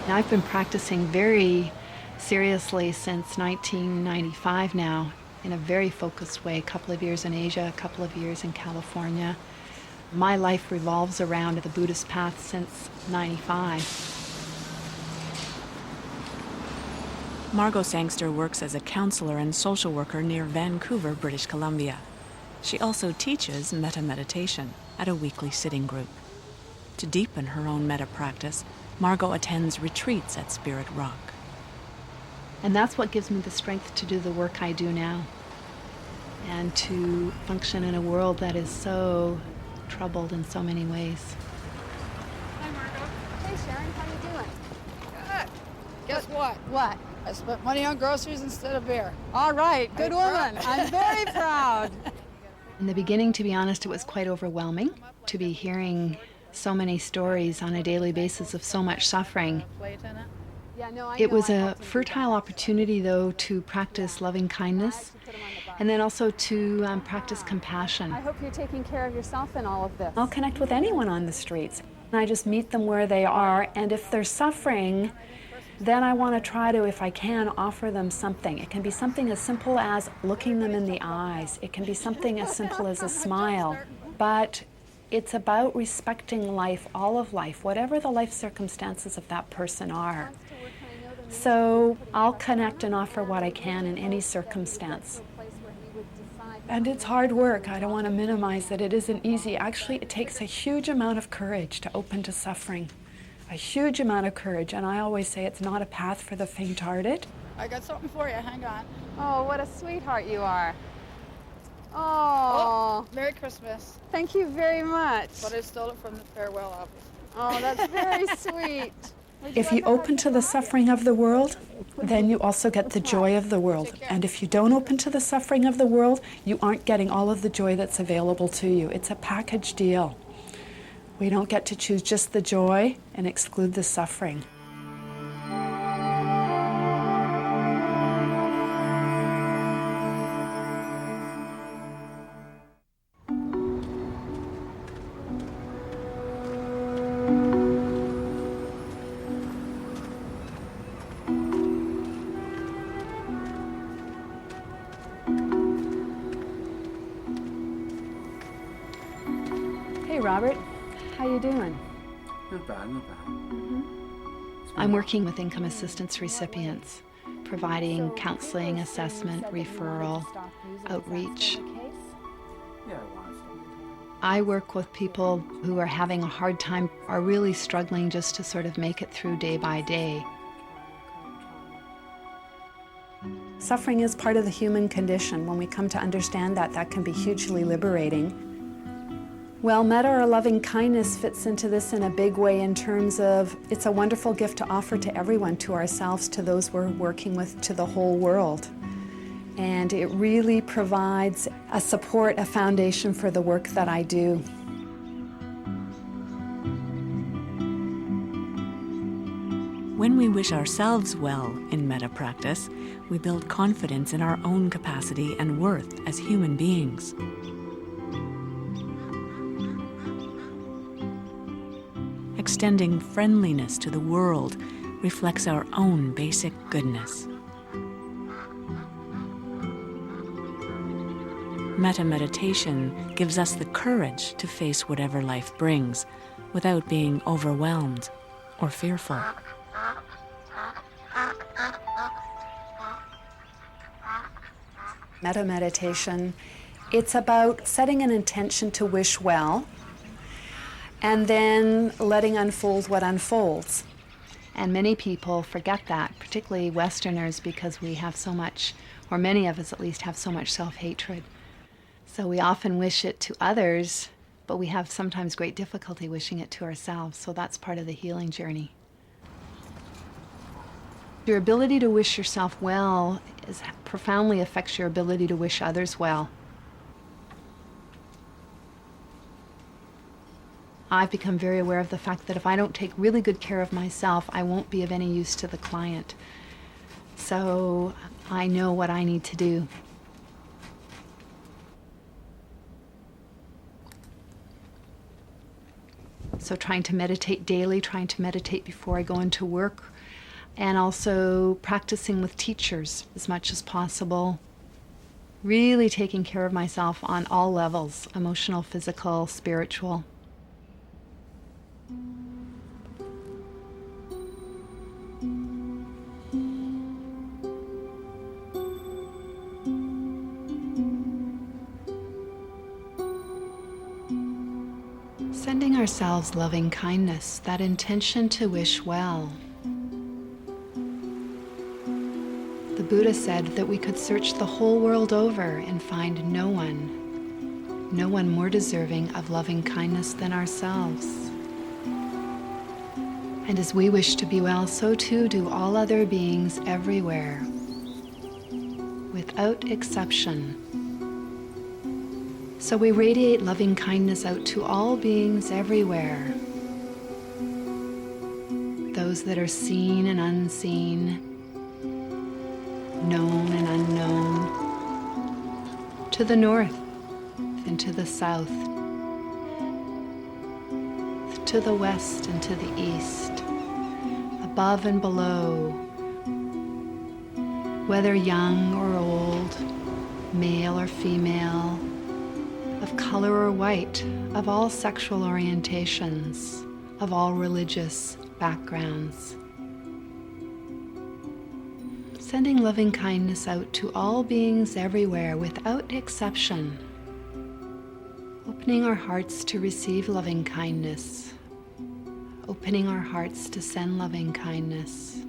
Now, I've been practicing very seriously since 1995 now, in a very focused way, a couple of years in Asia, a couple of years in California. My life revolves around the Buddhist path since 95. Margot Sangster works as a counselor and social worker near Vancouver, British Columbia. She also teaches Metta meditation at a weekly sitting group. To deepen her own Metta practice, Margot attends retreats at Spirit Rock. And that's what gives me the strength to do the work I do now, and to function in a world that is so troubled in so many ways. Hi, Margot. Hey, Sharon, how you doing? Good. Guess what? What? I spent money on groceries instead of beer. All right, good woman. I'm very proud. In the beginning, to be honest, it was quite overwhelming to be hearing so many stories on a daily basis of so much suffering. It was a fertile opportunity, though, to practice loving kindness and then also to practice compassion. I hope you're taking care of yourself in all of this. I'll connect with anyone on the streets. I just meet them where they are, and if they're suffering, then I want to try to, if I can, offer them something. It can be something as simple as looking them in the eyes. It can be something as simple as a smile. But it's about respecting life, all of life, whatever the life circumstances of that person are. So I'll connect and offer what I can in any circumstance. And it's hard work. I don't want to minimize that. It isn't easy. Actually, it takes a huge amount of courage to open to suffering. A huge amount of courage, and I always say it's not a path for the faint-hearted. I got something for you. Hang on. Oh, what a sweetheart you are. Oh, Merry Christmas. thank you very much. But I stole it from the farewell office. Oh, that's very sweet. If you open to the suffering of the world, then you also get the joy of the world. And if you don't open to the suffering of the world, you aren't getting all of the joy that's available to you. It's a package deal. We don't get to choose just the joy and exclude the suffering. Hey, Robert. How you doing? Not bad, not bad. I'm working with income assistance recipients, providing counseling, assessment, referral, outreach. Yeah, I want to. I work with people who are having a hard time, are really struggling just to sort of make it through day by day. Suffering is part of the human condition. When we come to understand that, that can be hugely liberating. Well, Metta or loving kindness fits into this in a big way in terms of it's a wonderful gift to offer to everyone, to ourselves, to those we're working with, to the whole world. And it really provides a support, a foundation for the work that I do. When we wish ourselves well in Metta practice, we build confidence in our own capacity and worth as human beings. Extending friendliness to the world reflects our own basic goodness. Metta meditation gives us the courage to face whatever life brings without being overwhelmed or fearful. Metta meditation, it's about setting an intention to wish well, and then letting unfold what unfolds. And many people forget that, particularly Westerners, because we have so much, or many of us at least, have so much self-hatred. So we often wish it to others, but we have sometimes great difficulty wishing it to ourselves. So that's part of the healing journey. Your ability to wish yourself well profoundly affects your ability to wish others well. I've become very aware of the fact that if I don't take really good care of myself, I won't be of any use to the client. So I know what I need to do. So trying to meditate daily, trying to meditate before I go into work, and also practicing with teachers as much as possible. Really taking care of myself on all levels, emotional, physical, spiritual. Sending ourselves loving kindness, that intention to wish well. The Buddha said that we could search the whole world over and find no one more deserving of loving kindness than ourselves. And as we wish to be well, so too do all other beings everywhere, without exception. So we radiate loving kindness out to all beings everywhere, those that are seen and unseen, known and unknown, to the north and to the south, to the west and to the east, above and below, whether young or old, male or female, of color or white, of all sexual orientations, of all religious backgrounds. Sending loving kindness out to all beings everywhere without exception. Opening our hearts to receive loving kindness. Opening our hearts to send loving kindness.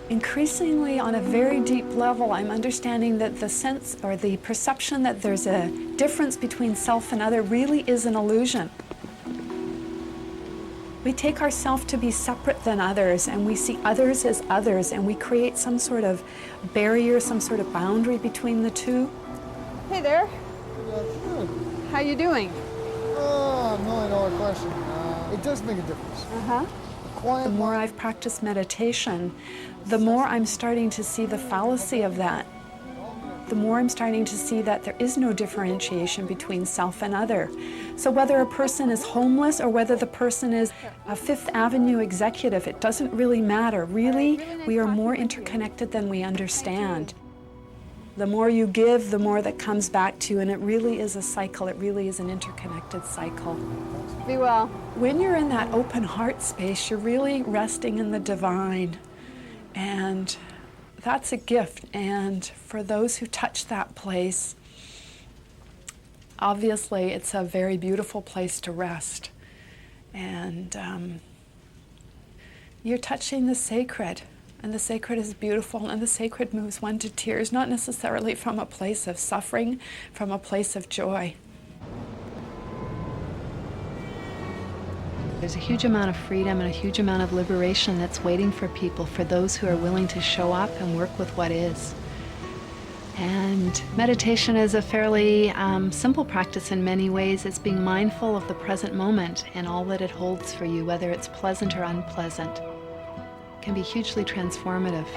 Increasingly, on a very deep level, I'm understanding that the sense or the perception that there's a difference between self and other really is an illusion. We take ourselves to be separate than others, and we see others as others, and we create some sort of barrier, some sort of boundary between the two. Hey there. How you doing? $1 million question. It does make a difference. The more I've practiced meditation, the more I'm starting to see the fallacy of that. The more I'm starting to see that there is no differentiation between self and other. So whether a person is homeless or whether the person is a Fifth Avenue executive, it doesn't really matter. Really, we are more interconnected than we understand. The more you give, the more that comes back to you, and it really is a cycle. It really is an interconnected cycle. Be well. When you're in that open heart space, you're really resting in the divine. And that's a gift. And for those who touch that place, obviously it's a very beautiful place to rest. And you're touching the sacred. And the sacred is beautiful, and the sacred moves one to tears, not necessarily from a place of suffering, from a place of joy. There's a huge amount of freedom and a huge amount of liberation that's waiting for people, for those who are willing to show up and work with what is. And meditation is a fairly simple practice in many ways. It's being mindful of the present moment and all that it holds for you, whether it's pleasant or unpleasant. It can be hugely transformative.